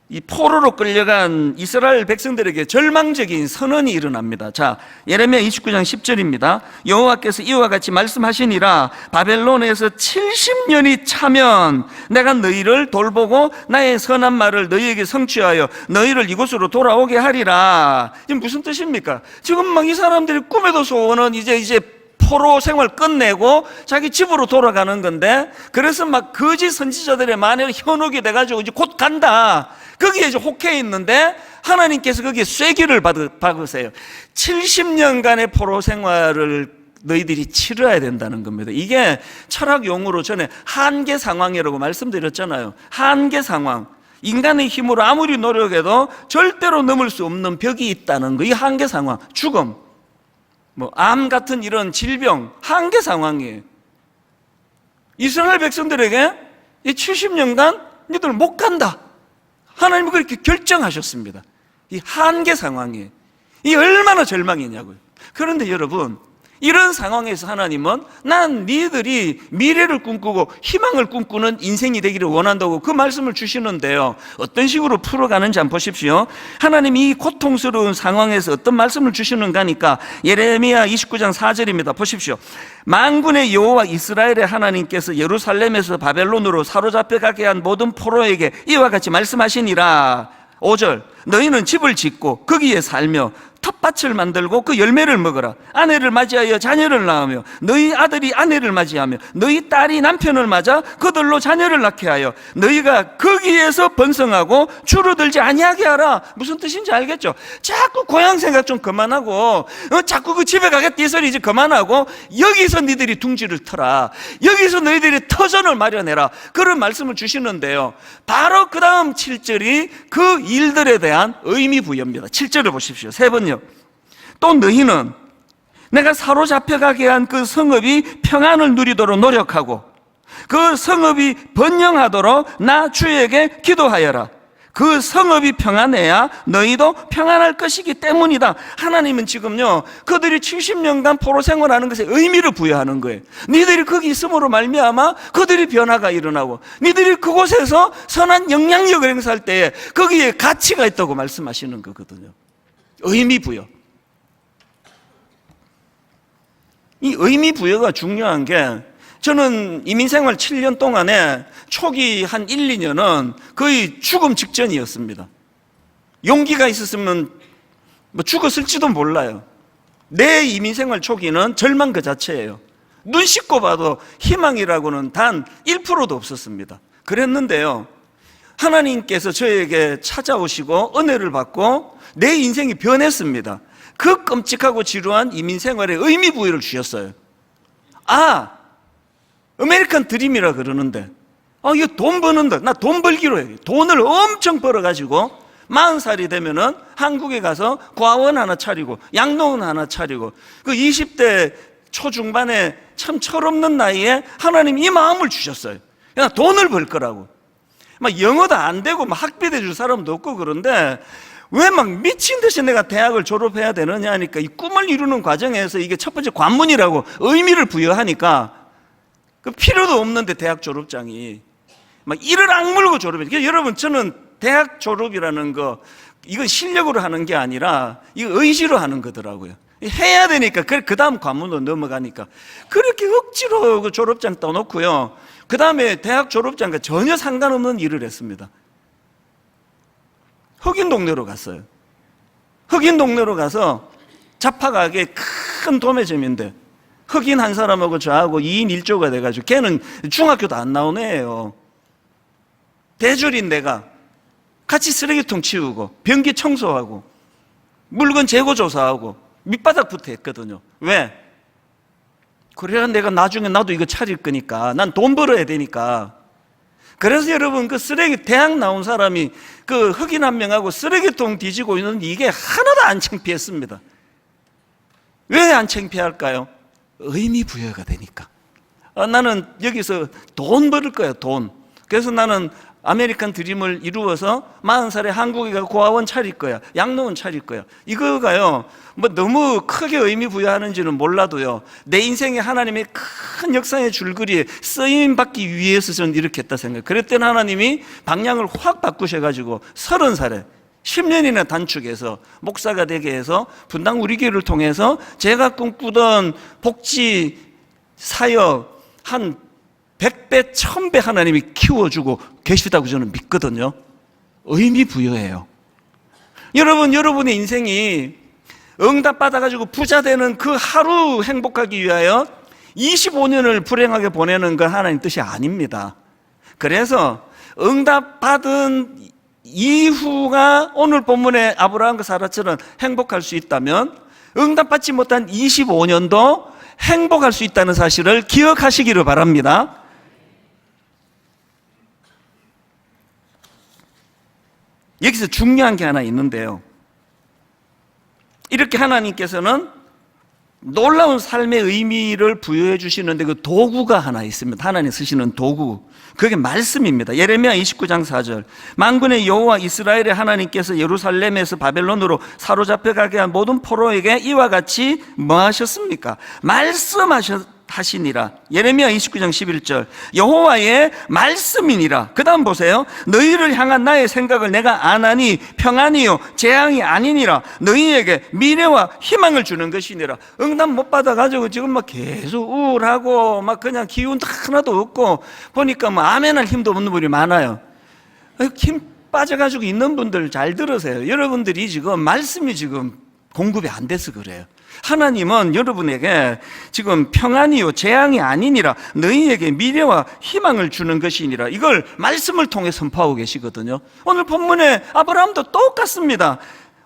이 포로로 끌려간 이스라엘 백성들에게 절망적인 선언이 일어납니다. 자, 예레미야 29장 10절입니다. 여호와께서 이와 같이 말씀하시니라, 바벨론에서 70년이 차면 내가 너희를 돌보고 나의 선한 말을 너희에게 성취하여 너희를 이곳으로 돌아오게 하리라. 이게 무슨 뜻입니까? 지금 막 이 사람들이 꿈에도 소원은 이제 포로 생활 끝내고 자기 집으로 돌아가는 건데, 그래서 막 거짓 선지자들의 만에 현혹이 돼가지고 이제 곧 간다, 거기에 이제 혹해 있는데 하나님께서 거기에 쐐기를 박으세요. 70년간의 포로 생활을 너희들이 치러야 된다는 겁니다. 이게 철학 용어로 전에 한계 상황이라고 말씀드렸잖아요. 한계 상황, 인간의 힘으로 아무리 노력해도 절대로 넘을 수 없는 벽이 있다는 거, 이 한계 상황, 죽음, 암 같은 이런 질병, 한계 상황이에요. 이스라엘 백성들에게 이 70년간 너희들 못 간다, 하나님은 그렇게 결정하셨습니다. 이 한계 상황이에요. 이 얼마나 절망이냐고요. 그런데 여러분, 이런 상황에서 하나님은 난 니들이 미래를 꿈꾸고 희망을 꿈꾸는 인생이 되기를 원한다고 그 말씀을 주시는데요, 어떤 식으로 풀어가는지 한번 보십시오. 하나님이 이 고통스러운 상황에서 어떤 말씀을 주시는가 하니까 예레미야 29장 4절입니다. 보십시오. 만군의 여호와 이스라엘의 하나님께서 예루살렘에서 바벨론으로 사로잡혀 가게 한 모든 포로에게 이와 같이 말씀하시니라. 5절, 너희는 집을 짓고 거기에 살며 텃밭을 만들고 그 열매를 먹어라. 아내를 맞이하여 자녀를 낳으며 너희 아들이 아내를 맞이하며 너희 딸이 남편을 맞아 그들로 자녀를 낳게 하여 너희가 거기에서 번성하고 줄어들지 아니하게 하라. 무슨 뜻인지 알겠죠? 자꾸 고향 생각 좀 그만하고 자꾸 그 집에 가겠다 이 소리 이제 그만하고 여기서 너희들이 둥지를 터라. 여기서 너희들이 터전을 마련해라. 그런 말씀을 주시는데요, 바로 그 다음 7절이 그 일들에 대한 의미 부여입니다. 7절을 보십시오. 세 번요. 또 너희는 내가 사로잡혀가게 한 그 성읍이 평안을 누리도록 노력하고 그 성읍이 번영하도록 나 주에게 기도하여라. 그 성읍이 평안해야 너희도 평안할 것이기 때문이다. 하나님은 지금요, 그들이 70년간 포로 생활하는 것에 의미를 부여하는 거예요. 니들이 거기 있음으로 말미암아 그들이 변화가 일어나고 니들이 그곳에서 선한 영향력을 행사할 때에 거기에 가치가 있다고 말씀하시는 거거든요. 의미 부여. 이 의미 부여가 중요한 게, 저는 이민생활 7년 동안에 초기 한 1, 2년은 거의 죽음 직전이었습니다. 용기가 있었으면 뭐 죽었을지도 몰라요. 내 이민생활 초기는 절망 그 자체예요. 눈 씻고 봐도 희망이라고는 단 1%도 없었습니다. 그랬는데요, 하나님께서 저에게 찾아오시고 은혜를 받고 내 인생이 변했습니다. 그 끔찍하고 지루한 이민생활에 의미 부여를 주셨어요. 아메리칸 드림이라 그러는데, 이거 돈 버는다. 나 돈 벌기로 해. 돈을 엄청 벌어가지고 40살이 되면은 한국에 가서 과원 하나 차리고 양로원 하나 차리고, 그 20대 초중반에 참 철없는 나이에 하나님 이 마음을 주셨어요. 그냥 돈을 벌 거라고. 막 영어도 안 되고 막 학비대 줄 사람도 없고 그런데 왜 막 미친 듯이 내가 대학을 졸업해야 되느냐 하니까, 이 꿈을 이루는 과정에서 이게 첫 번째 관문이라고 의미를 부여하니까 그 필요도 없는데 대학 졸업장이 막 이를 악물고 졸업해요. 그러니까 여러분, 저는 대학 졸업이라는 거, 이건 실력으로 하는 게 아니라 이거 의지로 하는 거더라고요. 해야 되니까. 그 다음 관문으로 넘어가니까 그렇게 억지로 그 졸업장 떠놓고요, 그 다음에 대학 졸업장과 전혀 상관없는 일을 했습니다. 흑인 동네로 갔어요. 흑인 동네로 가서 자파가게 큰 도매점인데 흑인 한 사람하고 저하고 2인 1조가 돼가지고, 걔는 중학교도 안 나온 애예요. 대졸인 내가 같이 쓰레기통 치우고 변기 청소하고 물건 재고 조사하고 밑바닥부터 했거든요. 왜? 그래야 내가 나중에 나도 이거 차릴 거니까, 난 돈 벌어야 되니까. 그래서 여러분, 그 쓰레기, 대학 나온 사람이 그 흑인 한 명하고 쓰레기통 뒤지고 있는데 이게 하나도 안 창피했습니다. 왜 안 창피할까요? 의미 부여가 되니까. 나는 여기서 돈 벌을 거야, 돈. 그래서 나는 아메리칸 드림을 이루어서 40살에 한국에 가서 고아원 차릴 거야, 양로원 차릴 거야. 이거가요, 뭐 너무 크게 의미 부여하는지는 몰라도요, 내 인생에 하나님의 큰 역사의 줄거리에 쓰임 받기 위해서 저는 이렇게 했다 생각해요. 그랬더니 하나님이 방향을 확 바꾸셔가지고 30살에 10년이나 단축해서 목사가 되게 해서 분당 우리 교회를 통해서 제가 꿈꾸던 복지 사역 한 100배, 1000배 하나님이 키워주고 계시다고 저는 믿거든요. 의미 부여해요. 여러분, 여러분의 인생이 응답받아가지고 부자 되는 그 하루 행복하기 위하여 25년을 불행하게 보내는 건 하나님 뜻이 아닙니다. 그래서 응답받은 이후가 오늘 본문의 아브라함과 사라처럼 행복할 수 있다면, 응답받지 못한 25년도 행복할 수 있다는 사실을 기억하시기를 바랍니다. 여기서 중요한 게 하나 있는데요, 이렇게 하나님께서는 놀라운 삶의 의미를 부여해 주시는데 그 도구가 하나 있습니다. 하나님 쓰시는 도구, 그게 말씀입니다. 예레미야 29장 4절, 만군의 여호와 이스라엘의 하나님께서 예루살렘에서 바벨론으로 사로잡혀 가게 한 모든 포로에게 이와 같이 뭐 하셨습니까? 말씀하시니라. 예레미야 29장 11절, 여호와의 말씀이니라. 그 다음 보세요. 너희를 향한 나의 생각을 내가 아나니 평안이요 재앙이 아니니라. 너희에게 미래와 희망을 주는 것이니라. 응답 못 받아가지고 지금 막 계속 우울하고 막 그냥 기운도 하나도 없고 보니까 뭐 아멘할 힘도 없는 분이 많아요. 힘 빠져가지고 있는 분들 잘 들으세요. 여러분들이 지금 말씀이 지금 공급이 안 돼서 그래요. 하나님은 여러분에게 지금 평안이요 재앙이 아니니라, 너희에게 미래와 희망을 주는 것이니라, 이걸 말씀을 통해 선포하고 계시거든요. 오늘 본문에 아브라함도 똑같습니다.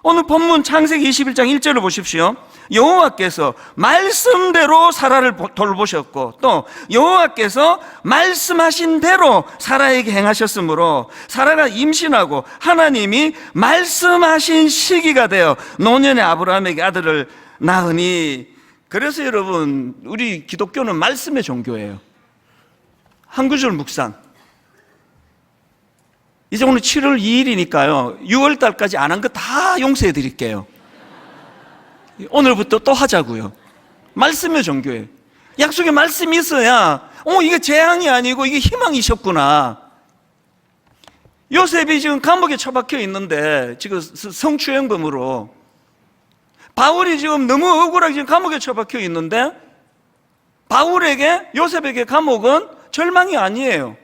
오늘 본문 창세기 21장 1절을 보십시오. 여호와께서 말씀대로 사라를 돌보셨고 또 여호와께서 말씀하신 대로 사라에게 행하셨으므로 사라가 임신하고 하나님이 말씀하신 시기가 되어 노년의 아브라함에게 아들을 낳으니 그래서 여러분, 우리 기독교는 말씀의 종교예요. 한 구절 묵상. 이제 오늘 7월 2일이니까요 6월 달까지 안 한 거 다 용서해 드릴게요. 오늘부터 또 하자고요. 말씀의 종교예요. 약속의 말씀이 있어야 이게 재앙이 아니고 이게 희망이셨구나. 요셉이 지금 감옥에 처박혀 있는데, 지금 성추행범으로 바울이 지금 너무 억울하게 지금 감옥에 처박혀 있는데, 바울에게, 요셉에게 감옥은 절망이 아니에요.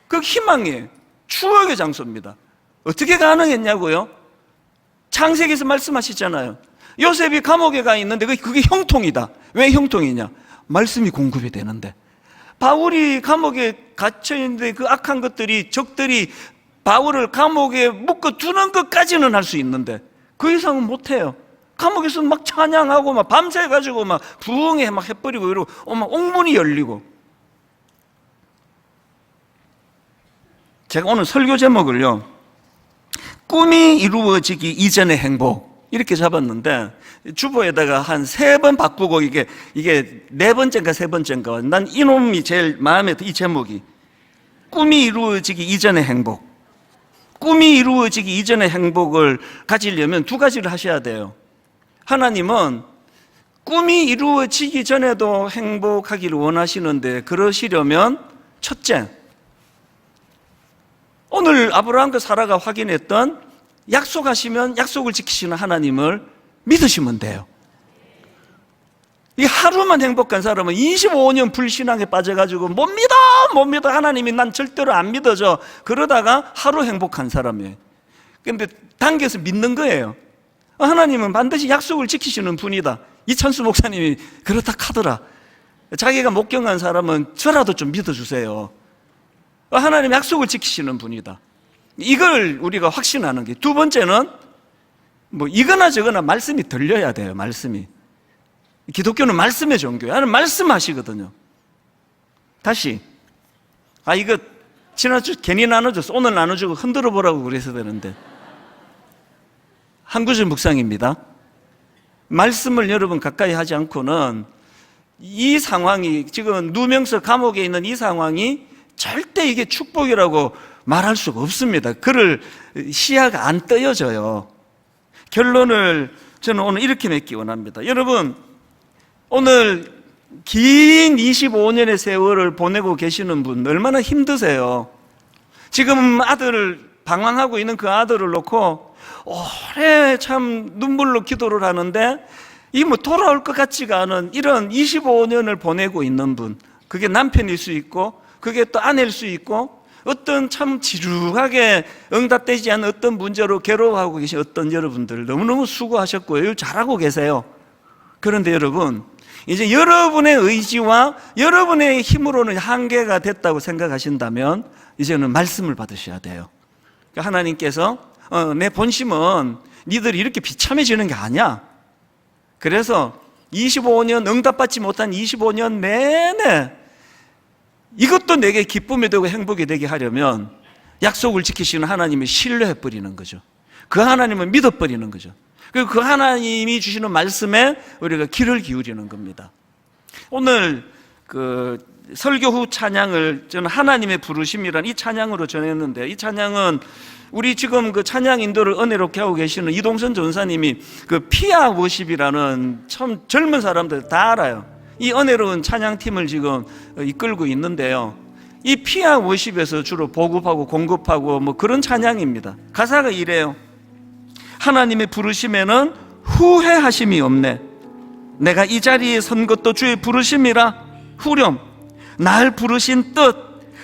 그 희망이에요. 추억의 장소입니다. 어떻게 가능했냐고요? 창세기에서 말씀하시잖아요. 요셉이 감옥에 가 있는데 그게 형통이다. 왜 형통이냐? 말씀이 공급이 되는데. 바울이 감옥에 갇혀 있는데 그 악한 것들이, 적들이 바울을 감옥에 묶어 두는 것까지는 할 수 있는데 그 이상은 못해요. 감옥에서 막 찬양하고 막 밤새 가지고 막 부흥회 막 해버리고 이러고 막 옥문이 열리고. 제가 오늘 설교 제목을요, 꿈이 이루어지기 이전의 행복, 이렇게 잡았는데 주보에다가 한 3번 바꾸고 이게 4번째인가 3번째인가, 난 이놈이 제일 마음에 들어. 이 제목이 꿈이 이루어지기 이전의 행복. 꿈이 이루어지기 이전의 행복을 가지려면 2가지를 하셔야 돼요. 하나님은 꿈이 이루어지기 전에도 행복하기를 원하시는데, 그러시려면 첫째, 오늘 아브라함과 사라가 확인했던 약속하시면 약속을 지키시는 하나님을 믿으시면 돼요. 이 하루만 행복한 사람은 25년 불신앙에 빠져가지고 못 믿어 하나님이 난 절대로 안 믿어져, 그러다가 하루 행복한 사람이에요. 근데 당겨서 믿는 거예요. 하나님은 반드시 약속을 지키시는 분이다. 이찬수 목사님이 그렇다 하더라. 자기가 목경한 사람은 저라도 좀 믿어주세요. 하나님 약속을 지키시는 분이다. 이걸 우리가 확신하는 게. 2번째는 이거나 저거나 말씀이 들려야 돼요. 말씀이. 기독교는 말씀의 종교예요. 하나님 말씀하시거든요. 다시, 이거 지난주 괜히 나눠줬어. 오늘 나눠주고 흔들어 보라고 그래서 되는데. 한 구절 묵상입니다. 말씀을 여러분 가까이 하지 않고는 이 상황이, 지금 누명서 감옥에 있는 이 상황이 절대 이게 축복이라고 말할 수가 없습니다. 그를 시야가 안 떠여져요. 결론을 저는 오늘 이렇게 맺기 원합니다. 여러분, 오늘 긴 25년의 세월을 보내고 계시는 분 얼마나 힘드세요. 지금 아들을 방황하고 있는 그 아들을 놓고 오래 참 눈물로 기도를 하는데 이 돌아올 것 같지가 않은 이런 25년을 보내고 있는 분, 그게 남편일 수 있고 그게 또 아내일 수 있고, 어떤 참 지루하게 응답되지 않은 어떤 문제로 괴로워하고 계신 어떤 여러분들 너무너무 수고하셨고요. 잘하고 계세요. 그런데 여러분, 이제 여러분의 의지와 여러분의 힘으로는 한계가 됐다고 생각하신다면 이제는 말씀을 받으셔야 돼요. 그러니까 하나님께서 내 본심은 니들이 이렇게 비참해지는 게 아니야. 그래서 25년 응답받지 못한 25년 내내 이것도 내게 기쁨이 되고 행복이 되게 하려면 약속을 지키시는 하나님을 신뢰해버리는 거죠. 그 하나님을 믿어버리는 거죠. 그리고 그 하나님이 주시는 말씀에 우리가 귀를 기울이는 겁니다. 오늘 그 설교 후 찬양을 저는 하나님의 부르심이라는 이 찬양으로 전했는데, 이 찬양은 우리 지금 그 찬양 인도를 은혜롭게 하고 계시는 이동선 전사님이 그 피아 워십이라는 참 젊은 사람들 다 알아요. 이 은혜로운 찬양팀을 지금 이끌고 있는데요, 이 피아 워십에서 주로 보급하고 공급하고 그런 찬양입니다. 가사가 이래요. 하나님의 부르심에는 후회하심이 없네. 내가 이 자리에 선 것도 주의 부르심이라. 후렴, 날 부르신 뜻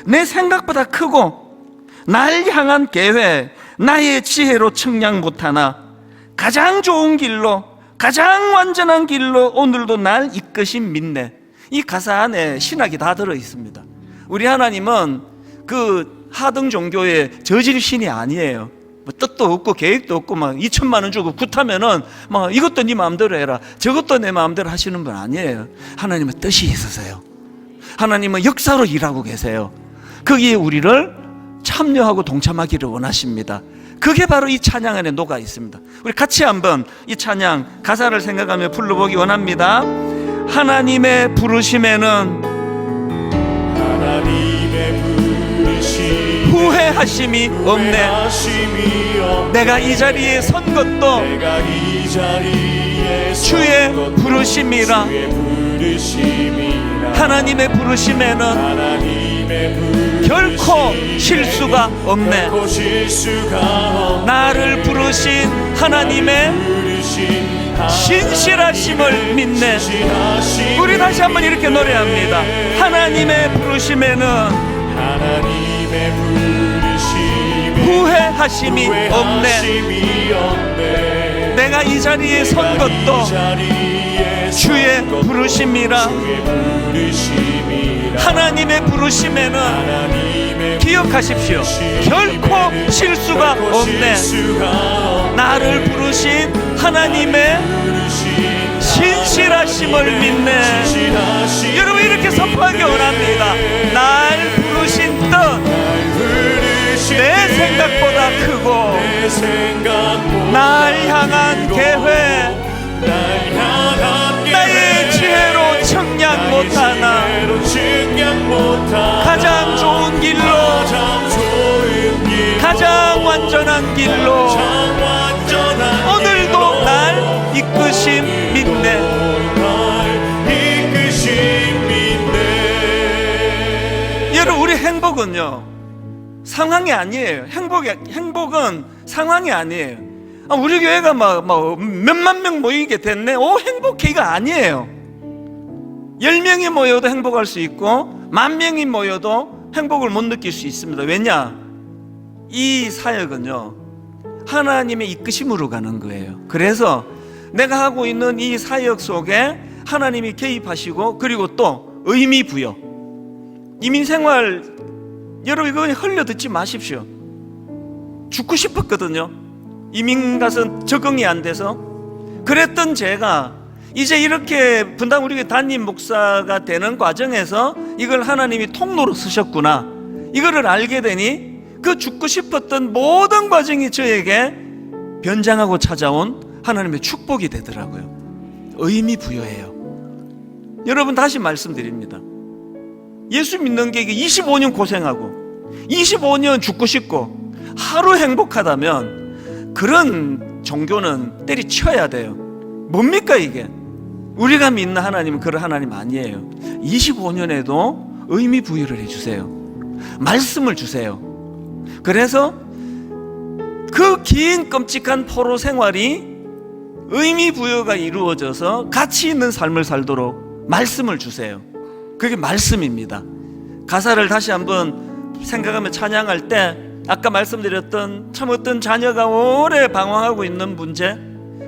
내 생각보다 크고 날 향한 계획 나의 지혜로 측량 못하나 가장 좋은 길로 가장 완전한 길로 오늘도 날 이끄신 믿네. 이 가사 안에 신학이 다 들어있습니다. 우리 하나님은 그 하등 종교의 저질 신이 아니에요. 뜻도 없고 계획도 없고 2천만 원 주고 굿하면은 이것도 네 마음대로 해라, 저것도 내 마음대로 하시는 분 아니에요. 하나님은 뜻이 있으세요. 하나님은 역사로 일하고 계세요. 거기에 우리를 참여하고 동참하기를 원하십니다. 그게 바로 이 찬양 안에 녹아 있습니다. 우리 같이 한번 이 찬양 가사를 생각하며 불러보기 원합니다. 하나님의 부르심에는 후회하심이 없네. 내가 이 자리에 선 것도 주의 부르심이라. 하나님의 부르심에는 결코 실수가 없네. 나를 부르신 하나님의 신실하심을 믿네. 우리 다시 한번 이렇게 노래합니다. 하나님의 부르심에는 후회하심이 없네. 내가 이 자리에 선 것도 주의 부르심이라. 하나님의 부르심에는 기억하십시오. 결코 실수가 없네. 나를 부르신 하나님의 신실하심을 믿네. 여러분 이렇게 선포하기 원합니다. 날 부르신 뜻 내 생각보다 크고 날 향한 계획 나의 지혜로 청량 못하나 가장 좋은 길로 가장 완전한 길로 오늘도 날 이끄심 믿네. 여러분 우리 행복은요 상황이 아니에요. 행복은 상황이 아니에요. 우리 교회가 막 몇만 명 모이게 됐네. 행복해가 아니에요. 10명이 모여도 행복할 수 있고 10,000명이 모여도 행복을 못 느낄 수 있습니다. 왜냐? 이 사역은요 하나님의 이끄심으로 가는 거예요. 그래서 내가 하고 있는 이 사역 속에 하나님이 개입하시고 그리고 또 의미 부여. 이민생활 여러분 이거 흘려 듣지 마십시오. 죽고 싶었거든요. 이민 가서 적응이 안 돼서. 그랬던 제가 이제 이렇게 분당 우리 담임 목사가 되는 과정에서 이걸 하나님이 통로로 쓰셨구나 이거를 알게 되니 그 죽고 싶었던 모든 과정이 저에게 변장하고 찾아온 하나님의 축복이 되더라고요. 의미 부여해요. 여러분 다시 말씀드립니다. 예수 믿는 게 25년 고생하고 25년 죽고 싶고 하루 행복하다면 그런 종교는 때리쳐야 돼요. 뭡니까 이게? 우리가 믿는 하나님은 그런 하나님 아니에요. 25년에도 의미 부여를 해주세요. 말씀을 주세요. 그래서 그 긴 끔찍한 포로 생활이 의미 부여가 이루어져서 가치 있는 삶을 살도록 말씀을 주세요. 그게 말씀입니다. 가사를 다시 한번 생각하며 찬양할 때 아까 말씀드렸던 참 어떤 자녀가 오래 방황하고 있는 문제,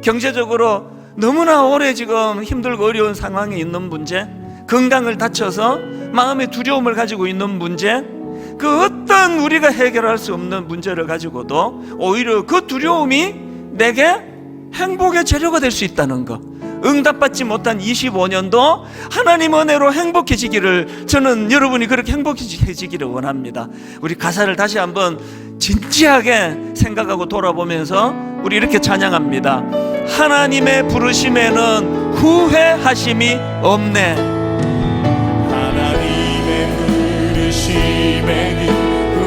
경제적으로 너무나 오래 지금 힘들고 어려운 상황에 있는 문제, 건강을 다쳐서 마음의 두려움을 가지고 있는 문제, 그 어떤 우리가 해결할 수 없는 문제를 가지고도 오히려 그 두려움이 내게 행복의 재료가 될 수 있다는 것, 응답받지 못한 25년도 하나님 은혜로 행복해지기를, 저는 여러분이 그렇게 행복해지기를 원합니다. 우리 가사를 다시 한번 진지하게 생각하고 돌아보면서 우리 이렇게 찬양합니다. 하나님의 부르심에는 후회하심이 없네. 하나님의 부르심에는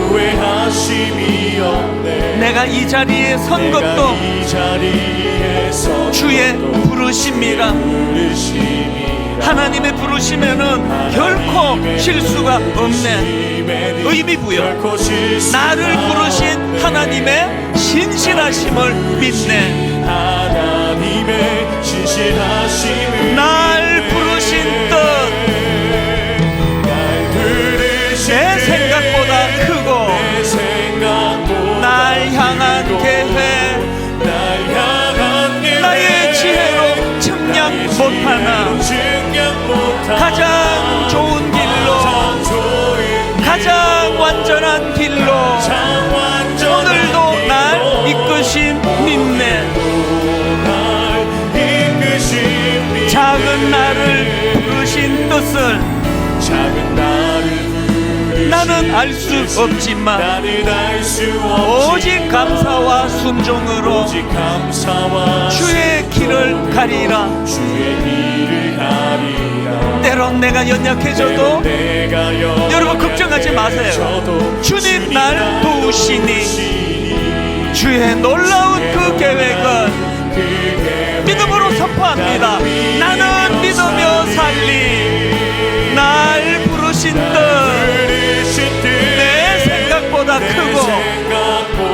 후회하심이 없네. 내가 이 자리에 선 것도 주의 부르심이라. 하나님의 부르심에는 결코 실수가 없네. 의미 부여. 나를 부르신 하나님의 신실하심을 믿네. 하나님의 신실하심을 날 부르신 뜻 내 생각보다 크고 날 향한 계획 나의 지혜로 측량 못하나 가장 좋은 길로 가장 완전한 길로 오늘도 날 이끄심 믿네. 작은 나를 부르신 뜻을 나는 알 수 없지만 오직 감사와 순종으로 주의 길을 가리라. 때론 내가 연약해져도 여러분 걱정하지 마세요. 주님 날 도우시니 주의 놀라운 그 계획은 믿음으로 선포합니다. 나는 믿으며 살리. 날 부르신 내 생각보다 크고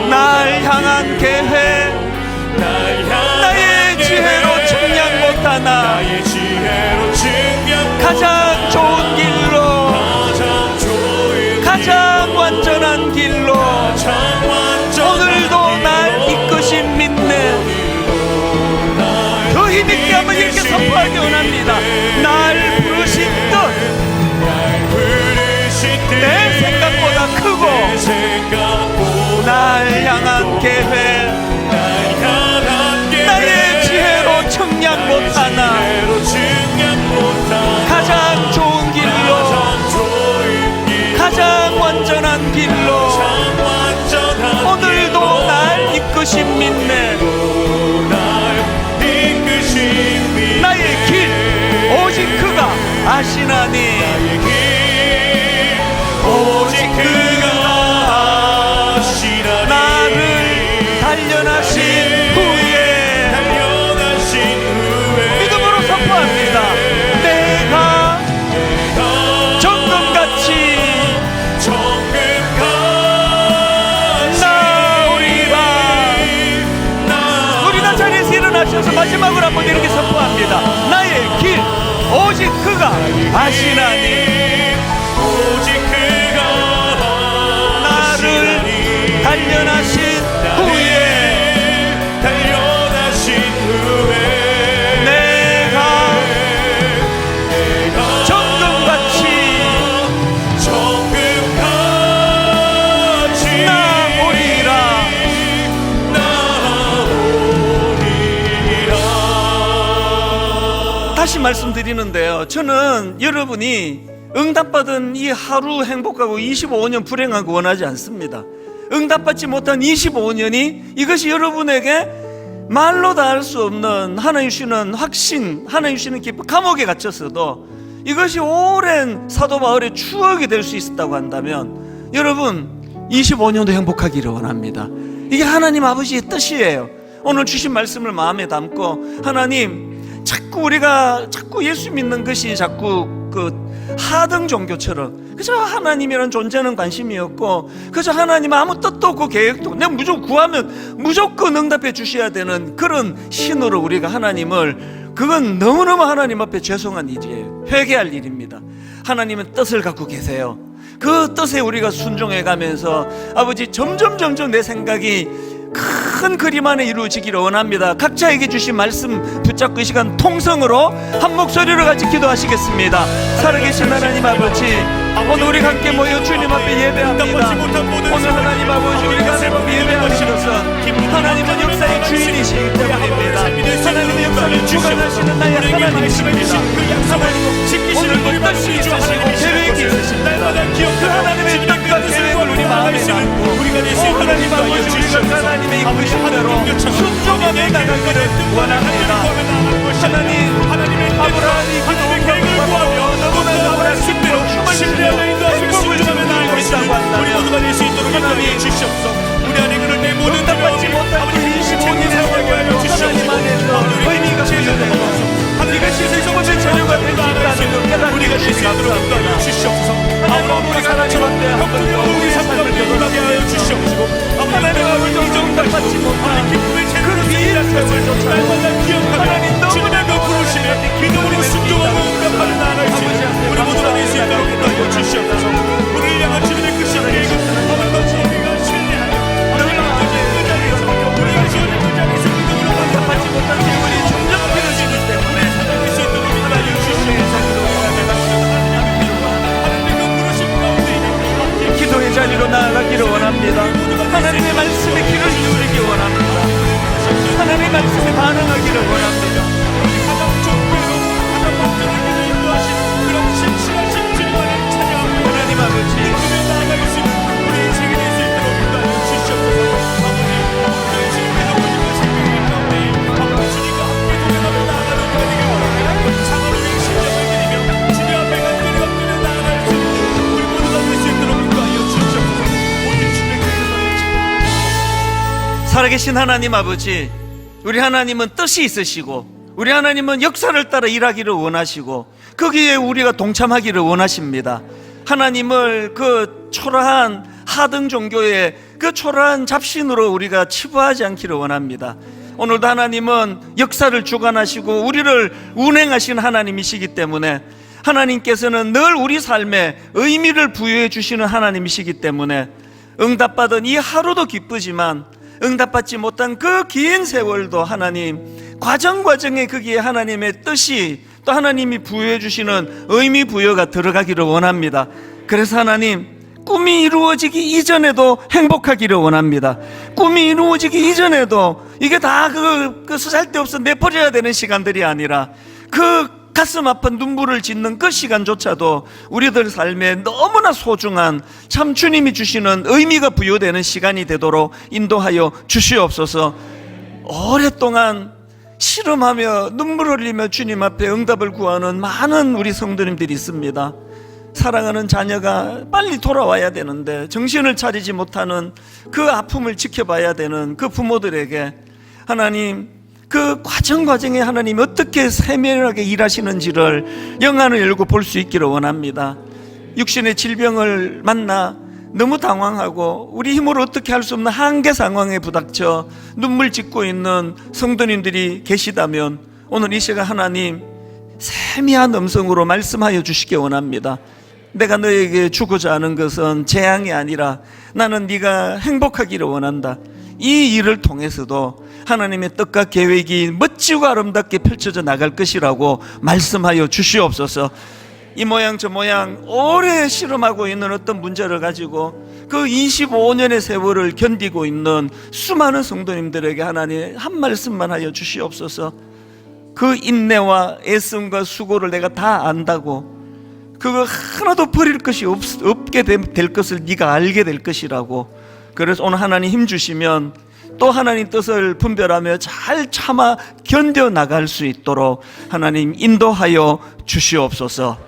날 향한 계획 나의 지혜로 측량 못하나 가장 좋은 길로 가장 완전한 길로 오늘도 날 이끄신 믿네. 더 힘있게 한번 이렇게 선포하기 원합니다. 날 부르신 내 생각보다 크고 날 향한 계획 나의 지혜로 측량 못하나 가장 좋은 길로 가장 완전한 길로 오늘도 날 이끄신 믿네. 나의 길 오직 그가 아시나니 오직 그가 나를 단련하신 후에 믿음으로 선포합니다. 내가 정금같이 나오리라. 우리 다 자리에서 일어나셔서 마지막으로 한번 이렇게 선포합니다. 나의 길 오직 그가 아시나니 단련하신 후에 내가 정금같이 나오리라. 다시 말씀드리는데요, 저는 여러분이 응답받은 이 하루 행복하고 25년 불행하고 원하지 않습니다. 응답받지 못한 25년이 이것이 여러분에게 말로 다 할 수 없는 하나님 주시는 확신, 하나님 주시는 기쁨, 감옥에 갇혔어도 이것이 오랜 사도 바울의 추억이 될 수 있었다고 한다면 여러분 25년도 행복하기를 원합니다. 이게 하나님 아버지의 뜻이에요. 오늘 주신 말씀을 마음에 담고 하나님 우리가 자꾸 예수 믿는 것이 자꾸 하등 종교처럼 그저 하나님이란 존재는 관심이 없고 그저 하나님 아무 뜻도 없고 계획도 없고 내가 무조건 구하면 무조건 응답해 주셔야 되는 그런 신으로 우리가 하나님을, 그건 너무너무 하나님 앞에 죄송한 일이에요. 회개할 일입니다. 하나님은 뜻을 갖고 계세요. 그 뜻에 우리가 순종해 가면서 아버지 점점 내 생각이 큰 그림 안에 이루어지기를 원합니다. 각자에게 주신 말씀 붙잡고 이 시간 통성으로 한 목소리로 같이 기도하시겠습니다. 살아계신 하나님 아버지, 오늘 우리 함께 모여 주님 앞에 예배합니다. 오늘 하나님 아버지 우리가 하나님 앞에 예배하는 것은 하나님은 역사의 주인이시기 때문입니다. 하나님의 역사를 주관하시는 나의 하나님이십니다. 오늘도 뜻이 있으시고 계획이 있으십니다. 그 하나님의 뜻과 계획을 우리 마음에 담고 하나님 아버지 우리가 하나님의 이끄신 대로 순종하며 나가기를 원합니다. 하나님 아브라함이 기도하고 너무나 힘들어 춤을 추며 행복을 주며 나아가고 있다고 한다면 하나님 응답받지 못한 25년의 세월도 하나님 안에서 의미가 부여되고 이것이 세상의 자녀가 될 수 있다는 걸 깨닫게 해주시기 감사합니다. 하나님 우리가 하나님 앞에 한번 더 우리 삶을 돌아보게 주시옵시고 하나님 아버지 응답받지 못한 그 미래의 삶을 쫓아 하나님 너무나 부르시네 믿음으로 순종하고 응답하는 나라이시 우리 모두가 될 수 있도록 인도하여 주시옵소서. 우리를 향한 주님의 그 신뢰가 아버지 우리가 신뢰하며 우리가 그 자리에서 우리가 지원의 그 자리에서 믿음으로 응답받지 못한 질문이 점점 길어지기 때문에 살아갈 수 있도록 인도하여 주시옵소서. 기도의 자리로 나아가기를 원합니다. 하나님의 말씀에 귀를 기울이기 원합니다. 하나님의 말씀에 반응하기를 원합니다. 하나님 아버지 살아계신 하나님 아버지, 우리 하나님은 뜻이 있으시고 우리 하나님은 역사를 따라 일하기를 원하시고 거기에 우리가 동참하기를 원하십니다. 하나님을 그 초라한 하등 종교의 그 초라한 잡신으로 우리가 치부하지 않기를 원합니다. 오늘도 하나님은 역사를 주관하시고 우리를 운행하시는 하나님이시기 때문에, 하나님께서는 늘 우리 삶에 의미를 부여해 주시는 하나님이시기 때문에 응답받은 이 하루도 기쁘지만 응답받지 못한 그 긴 세월도 하나님 과정에 거기에 하나님의 뜻이, 또 하나님이 부여해 주시는 의미 부여가 들어가기를 원합니다. 그래서 하나님, 꿈이 이루어지기 이전에도 행복하기를 원합니다. 꿈이 이루어지기 이전에도 이게 다 그 쓰잘데없어 내버려야 되는 시간들이 아니라 그 가슴 아픈 눈물을 짓는 그 시간조차도 우리들 삶에 너무나 소중한, 참 주님이 주시는 의미가 부여되는 시간이 되도록 인도하여 주시옵소서. 오랫동안 실험하며 눈물 흘리며 주님 앞에 응답을 구하는 많은 우리 성도님들이 있습니다. 사랑하는 자녀가 빨리 돌아와야 되는데 정신을 차리지 못하는 그 아픔을 지켜봐야 되는 그 부모들에게 하나님, 그 과정에 하나님이 어떻게 세밀하게 일하시는지를 영안을 열고 볼 수 있기를 원합니다. 육신의 질병을 만나 너무 당황하고 우리 힘으로 어떻게 할 수 없는 한계 상황에 부닥쳐 눈물 짓고 있는 성도님들이 계시다면 오늘 이 시간 하나님 세미한 음성으로 말씀하여 주시기 원합니다. 내가 너에게 주고자 하는 것은 재앙이 아니라 나는 네가 행복하기를 원한다. 이 일을 통해서도 하나님의 뜻과 계획이 멋지고 아름답게 펼쳐져 나갈 것이라고 말씀하여 주시옵소서. 이 모양 저 모양 오래 실험하고 있는 어떤 문제를 가지고 그 25년의 세월을 견디고 있는 수많은 성도님들에게 하나님 한 말씀만 하여 주시옵소서. 그 인내와 애씀과 수고를 내가 다 안다고, 그거 하나도 버릴 것이 없게 될 것을 네가 알게 될 것이라고. 그래서 오늘 하나님 힘 주시면 또 하나님 뜻을 분별하며 잘 참아 견뎌 나갈 수 있도록 하나님 인도하여 주시옵소서.